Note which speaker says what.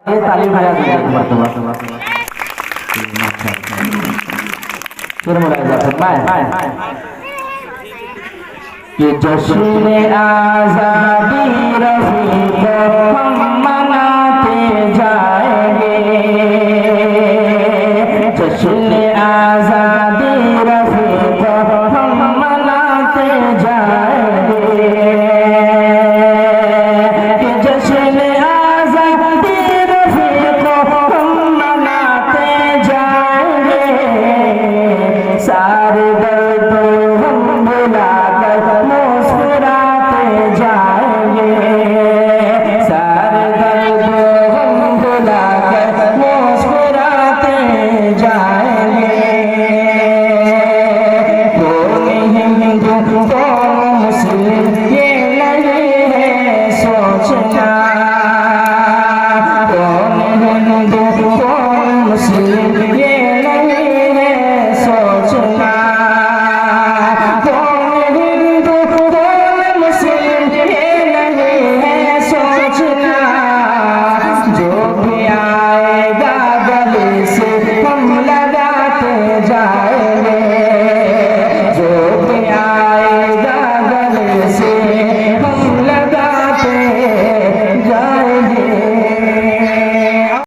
Speaker 1: ये ताली बजा दीजिए मरतबा फिर मुलायजा फरमाए कि जश्न आज़ादी रफ़ीक हम मनाते जाएंगे जश्न आज़ादी रफ़ीक हम मनाते जाएंगे कि जश्न आज़ादी रफ़ीक हम मनाते जाएंगे सारे दर्द हम भुलाकर मुस्कुराते जाएंगे सारे दर्द हम भुलाकर मुस्कुराते जाएंगे कौन हिंदू कौन मुस्लिम ये नहीं है सोचना कौन हिंदू कौन मुस्लिम